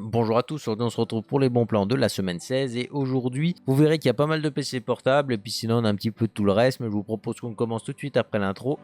Bonjour à tous, aujourd'hui on se retrouve pour les bons plans de la semaine 16 et aujourd'hui vous verrez qu'il y a pas mal de PC portables et puis sinon on a un petit peu de tout le reste, mais je vous propose qu'on commence tout de suite après l'intro.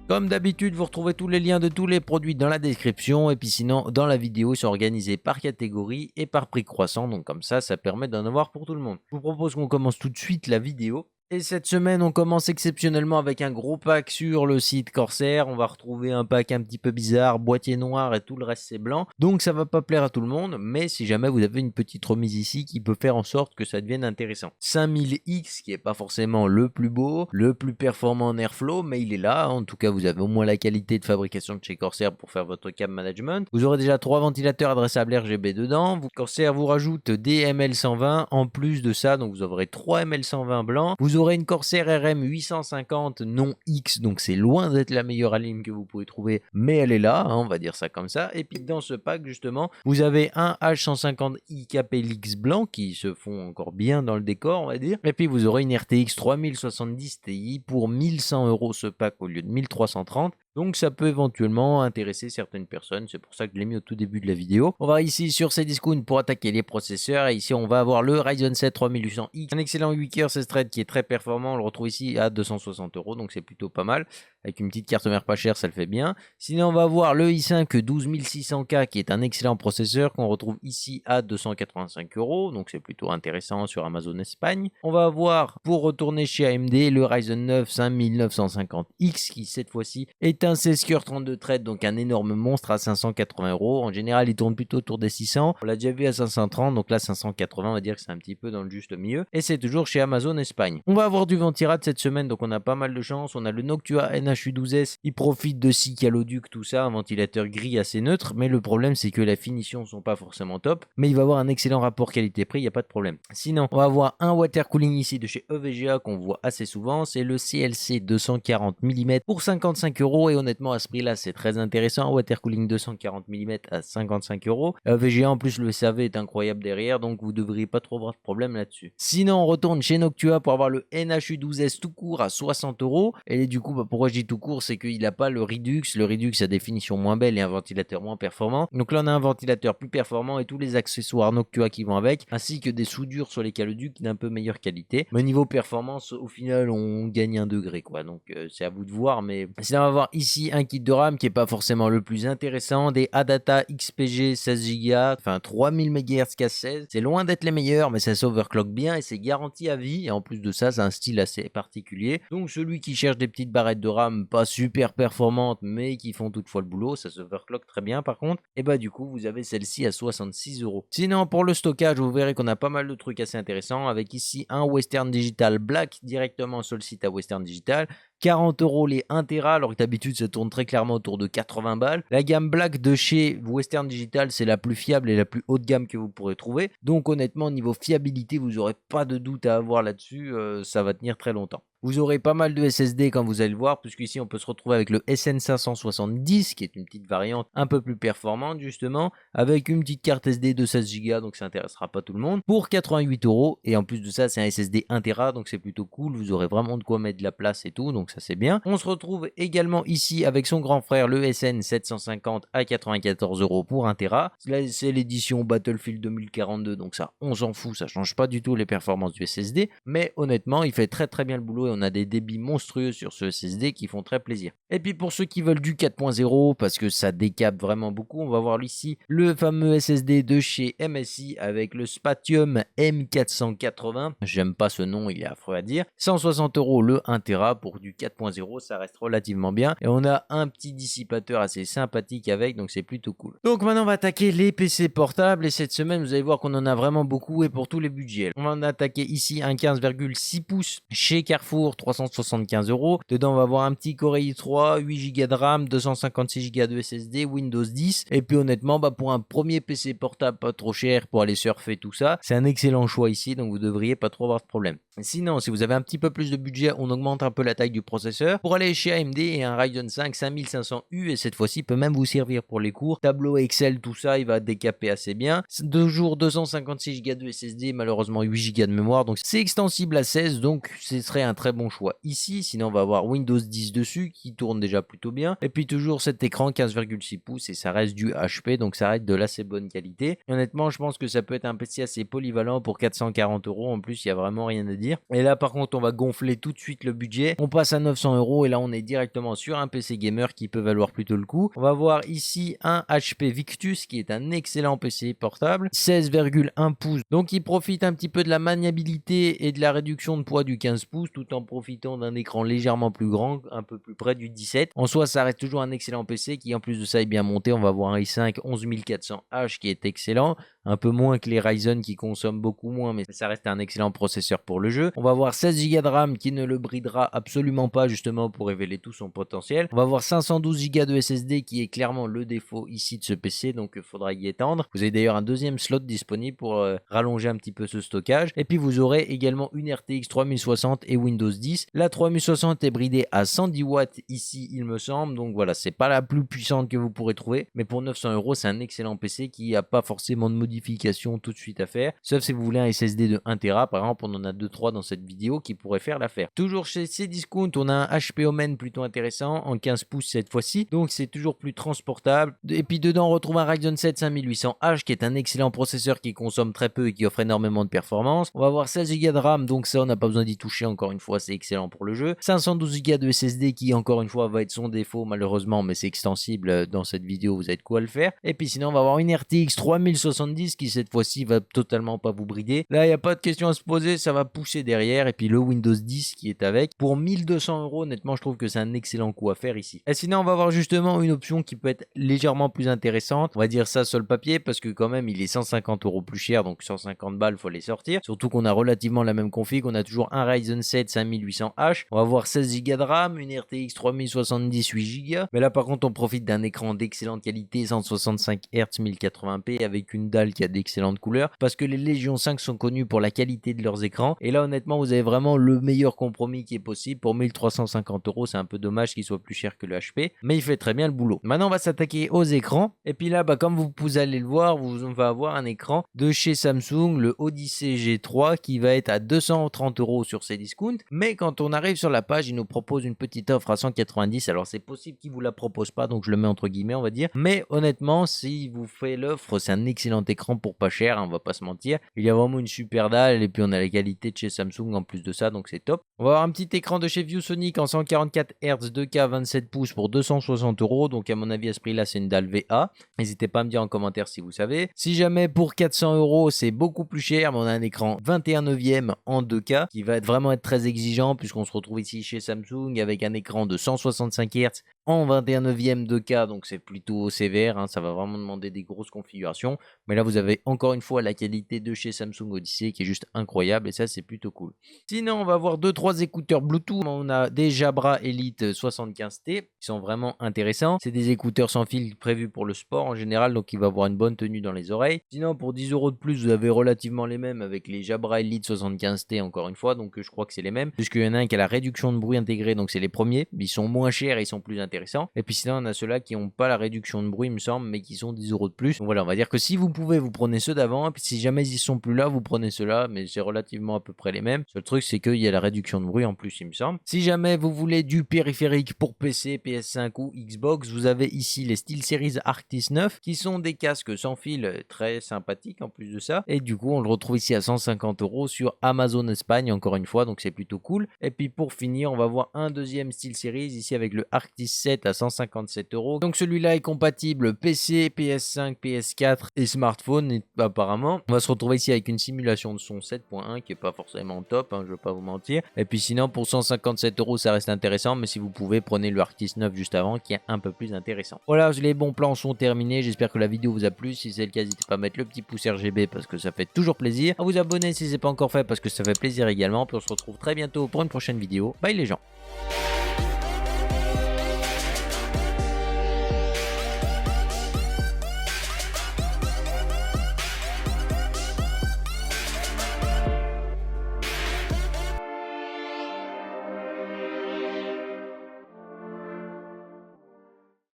Comme d'habitude, vous retrouvez tous les liens de tous les produits dans la description et puis sinon dans la vidéo ils sont organisés par catégorie et par prix croissant, donc comme ça permet d'en avoir pour tout le monde. Je vous propose qu'on commence tout de suite la vidéo. Et cette semaine, on commence exceptionnellement avec un gros pack sur le site Corsair. On va retrouver un pack un petit peu bizarre, boîtier noir et tout le reste c'est blanc. Donc ça va pas plaire à tout le monde, mais si jamais vous avez une petite remise ici qui peut faire en sorte que ça devienne intéressant. 5000X qui est pas forcément le plus beau, le plus performant en airflow, mais il est là. En tout cas, vous avez au moins la qualité de fabrication de chez Corsair pour faire votre cam management. Vous aurez déjà 3 ventilateurs adressables RGB dedans. Corsair vous rajoute des ML120 en plus de ça, donc vous aurez 3 ML120 blancs. Vous aurez une Corsair RM 850 non X, donc c'est loin d'être la meilleure alim que vous pouvez trouver, mais elle est là, hein, on va dire ça comme ça. Et puis dans ce pack justement, vous avez un H150i KPLX blanc qui se font encore bien dans le décor, on va dire. Et puis vous aurez une RTX 3070 Ti pour 1100 € ce pack au lieu de 1330. Donc ça peut éventuellement intéresser certaines personnes, c'est pour ça que je l'ai mis au tout début de la vidéo. On va ici sur Cdiscount pour attaquer les processeurs et ici on va avoir le Ryzen 7 3800X, un excellent 8 coeurs 16 threads qui est très performant, on le retrouve ici à 260 €, donc c'est plutôt pas mal. Avec une petite carte mère pas chère, ça le fait bien. Sinon on va avoir le i5 12600K qui est un excellent processeur qu'on retrouve ici à 285 €, donc c'est plutôt intéressant sur Amazon Espagne. On va avoir, pour retourner chez AMD, le Ryzen 9 5950X qui cette fois-ci est un 16 coeurs 32 threads, donc un énorme monstre à 580 €. En général, il tourne plutôt autour des 600. On l'a déjà vu à 530, donc là 580, on va dire que c'est un petit peu dans le juste milieu. Et c'est toujours chez Amazon Espagne. On va avoir du ventirad cette semaine, donc on a pas mal de chance. On a le Noctua NHU12S, il profite de 6 caloducs, tout ça, un ventilateur gris assez neutre, mais le problème c'est que la finition sont pas forcément top, mais il va avoir un excellent rapport qualité-prix, il n'y a pas de problème. Sinon, on va avoir un water cooling ici de chez EVGA qu'on voit assez souvent, c'est le CLC 240 mm pour 55 € et honnêtement à ce prix là c'est très intéressant. Water cooling 240 mm à 55 €. VGA en plus le SAV est incroyable derrière, donc vous devriez pas trop avoir de problème là-dessus. Sinon on retourne chez Noctua pour avoir le NHU12S tout court à 60 € et du coup pourquoi je dis tout court, c'est qu'il n'a pas le Redux. Le Redux a des finitions moins belles et un ventilateur moins performant, donc là on a un ventilateur plus performant et tous les accessoires Noctua qui vont avec, ainsi que des soudures sur les caloducs d'un peu meilleure qualité, mais niveau performance au final on gagne un degré quoi, donc c'est à vous de voir. Mais sinon on va voir ici un kit de RAM qui est pas forcément le plus intéressant, des ADATA XPG 16 Go, enfin 3000 MHz K16, c'est loin d'être les meilleurs, mais ça s'overclock bien et c'est garanti à vie, et en plus de ça, c'est un style assez particulier. Donc celui qui cherche des petites barrettes de RAM pas super performantes, mais qui font toutefois le boulot, ça s'overclock très bien par contre, et bah du coup vous avez celle-ci à 66 €. Sinon pour le stockage, vous verrez qu'on a pas mal de trucs assez intéressants, avec ici un Western Digital Black directement sur le site à Western Digital, 40 € les 1 Tera, alors que d'habitude ça tourne très clairement autour de 80 balles. La gamme Black de chez Western Digital, c'est la plus fiable et la plus haut de gamme que vous pourrez trouver. Donc honnêtement, niveau fiabilité, vous n'aurez pas de doute à avoir là-dessus, ça va tenir très longtemps. Vous aurez pas mal de SSD quand vous allez le voir, puisqu'ici on peut se retrouver avec le SN570, qui est une petite variante un peu plus performante justement, avec une petite carte SD de 16 Go, donc ça intéressera pas tout le monde, pour 88 €. Et en plus de ça, c'est un SSD 1 Tera, donc c'est plutôt cool, vous aurez vraiment de quoi mettre de la place et tout, donc ça c'est bien. On se retrouve également ici avec son grand frère, le SN750 à 94 € pour 1 Tera. Là, c'est l'édition Battlefield 2042, donc ça, on s'en fout, ça change pas du tout les performances du SSD, mais honnêtement, il fait très très bien le boulot et on a des débits monstrueux sur ce SSD qui font très plaisir. Et puis pour ceux qui veulent du 4.0, parce que ça décape vraiment beaucoup, on va voir ici le fameux SSD de chez MSI avec le Spatium M480. J'aime pas ce nom, il est affreux à dire. 160 € le 1 Tera pour du 4.0, ça reste relativement bien. Et on a un petit dissipateur assez sympathique avec, donc c'est plutôt cool. Donc maintenant on va attaquer les PC portables et cette semaine vous allez voir qu'on en a vraiment beaucoup et pour tous les budgets. On va en attaquer ici un 15,6 pouces chez Carrefour pour 375 €. Dedans, on va avoir un petit Core i3, 8 Go de RAM, 256 Go de SSD, Windows 10. Et puis honnêtement, pour un premier PC portable pas trop cher pour aller surfer tout ça, c'est un excellent choix ici, donc vous devriez pas trop avoir de problème. Sinon, si vous avez un petit peu plus de budget, on augmente un peu la taille du processeur pour aller chez AMD et un Ryzen 5 5500U, et cette fois-ci peut même vous servir pour les cours, tableau Excel, tout ça, il va décaper assez bien. Toujours 256 Go de SSD, malheureusement 8 Go de mémoire, donc c'est extensible à 16, donc ce serait un très bon choix ici. Sinon, on va avoir Windows 10 dessus qui tourne déjà plutôt bien, et puis toujours cet écran 15,6 pouces, et ça reste du HP, donc ça reste de l'assez bonne qualité. Et honnêtement, je pense que ça peut être un PC assez polyvalent pour 440 €. En plus, il n'y a vraiment rien à dire. Et là, par contre, on va gonfler tout de suite le budget. On passe à 900 €, et là, on est directement sur un PC gamer qui peut valoir plutôt le coup. On va voir ici un HP Victus qui est un excellent PC portable, 16,1 pouces. Donc, il profite un petit peu de la maniabilité et de la réduction de poids du 15 pouces tout en profitant d'un écran légèrement plus grand, un peu plus près du 17. En soi, ça reste toujours un excellent PC qui, en plus de ça, est bien monté. On va voir un i5 11400H qui est excellent, un peu moins que les Ryzen qui consomment beaucoup moins, mais ça reste un excellent processeur pour le jeu. On va voir 16 Go de RAM qui ne le bridera absolument pas, justement pour révéler tout son potentiel. On va voir 512 Go de SSD qui est clairement le défaut ici de ce PC, donc il faudra y étendre. Vous avez d'ailleurs un deuxième slot disponible pour rallonger un petit peu ce stockage. Et puis vous aurez également une RTX 3060 et Windows 10. La 3060 est bridée à 110 watts ici, il me semble, donc voilà, c'est pas la plus puissante que vous pourrez trouver, mais pour 900 €, c'est un excellent PC qui n'a pas forcément de modification tout de suite à faire, sauf si vous voulez un SSD de 1 Tera, par exemple. On en a 2-3 dans cette vidéo qui pourraient faire l'affaire. Toujours chez Cdiscount, on a un HP Omen plutôt intéressant en 15 pouces cette fois-ci, donc c'est toujours plus transportable. Et puis dedans, on retrouve un Ryzen 7 5800H qui est un excellent processeur qui consomme très peu et qui offre énormément de performance. On va avoir 16 Go de RAM, donc ça on n'a pas besoin d'y toucher, encore une fois c'est excellent pour le jeu. 512 Go de SSD qui, encore une fois, va être son défaut malheureusement, mais c'est extensible dans cette vidéo, vous avez de quoi le faire. Et puis sinon, on va avoir une RTX 3070 qui cette fois-ci va totalement pas vous brider. Là, il n'y a pas de question à se poser, ça va pousser derrière. Et puis le Windows 10 qui est avec. Pour 1200 €, honnêtement, je trouve que c'est un excellent coup à faire ici. Et sinon, on va avoir justement une option qui peut être légèrement plus intéressante. On va dire ça sur le papier parce que quand même, il est 150 € plus cher, donc 150 balles, faut les sortir. Surtout qu'on a relativement la même config, on a toujours un Ryzen 7 5800H. On va avoir 16 Go de RAM, une RTX 3070 8 Go. Mais là, par contre, on profite d'un écran d'excellente qualité, 165 Hz 1080p avec une dalle qui a d'excellentes couleurs, parce que les Legion 5 sont connus pour la qualité de leurs écrans. Et là, honnêtement, vous avez vraiment le meilleur compromis qui est possible. Pour 1350 €, c'est un peu dommage qu'il soit plus cher que le HP, mais il fait très bien le boulot. Maintenant, on va s'attaquer aux écrans. Et puis là, comme vous allez le voir, on va avoir un écran de chez Samsung, le Odyssey G3, qui va être à 230 € sur Cdiscount. Mais quand on arrive sur la page, il nous propose une petite offre à 190. Alors, c'est possible qu'il vous la propose pas, donc je le mets entre guillemets, on va dire. Mais honnêtement, si vous fait l'offre, c'est un excellent écran pour pas cher, hein, on va pas se mentir. Il y a vraiment une super dalle, et puis on a la qualité de chez Samsung en plus de ça, donc c'est top. On va avoir un petit écran de chez ViewSonic en 144 Hz 2K 27 pouces pour 260 €. Donc à mon avis, à ce prix là, c'est une dalle VA. N'hésitez pas à me dire en commentaire si vous savez. Si jamais pour 400 €, c'est beaucoup plus cher, mais on a un écran 21/9 en 2K qui va vraiment être très exigeant, puisqu'on se retrouve ici chez Samsung avec un écran de 165 Hz en 21/9 2K, donc c'est plutôt sévère, hein, ça va vraiment demander des grosses configurations. Mais là, vous avez encore une fois la qualité de chez Samsung Odyssey qui est juste incroyable, et ça, c'est plutôt cool. Sinon, on va avoir 2-3 écouteurs Bluetooth. On a des Jabra Elite 75T qui sont vraiment intéressants. C'est des écouteurs sans fil prévus pour le sport en général, donc il va avoir une bonne tenue dans les oreilles. Sinon, pour 10 € de plus, vous avez relativement les mêmes avec les Jabra Elite 75T, encore une fois, donc je crois que c'est les mêmes, puisqu'il y en a un qui a la réduction de bruit intégrée, donc c'est les premiers. Ils sont moins chers et ils sont plus intéressants. Et puis sinon, on a ceux-là qui n'ont pas la réduction de bruit, il me semble, mais qui sont 10 € de plus. Donc voilà, on va dire que si vous pouvez, vous prenez ceux d'avant, et puis si jamais ils sont plus là, vous prenez ceux-là, mais c'est relativement à peu près les mêmes. Le truc, c'est qu'il y a la réduction de bruit en plus, il me semble. Si jamais vous voulez du périphérique pour PC, PS5 ou Xbox, vous avez ici les SteelSeries Arctis 9, qui sont des casques sans fil très sympathiques en plus de ça. Et du coup, on le retrouve ici à 150 € sur Amazon Espagne, encore une fois, donc c'est plutôt cool. Et puis pour finir, on va voir un deuxième SteelSeries ici avec le Arctis 17 à 157 €. Donc celui-là est compatible PC, PS5, PS4 et smartphone et apparemment. On va se retrouver ici avec une simulation de son 7.1 qui est pas forcément top, je vais pas vous mentir. Et puis sinon pour 157 € ça reste intéressant, mais si vous pouvez prenez le Arctis 9 juste avant qui est un peu plus intéressant. Voilà, les bons plans sont terminés, j'espère que la vidéo vous a plu. Si c'est le cas, n'hésitez pas à mettre le petit pouce RGB parce que ça fait toujours plaisir, à vous abonner si c'est pas encore fait parce que ça fait plaisir également. Puis on se retrouve très bientôt pour une prochaine vidéo. Bye les gens.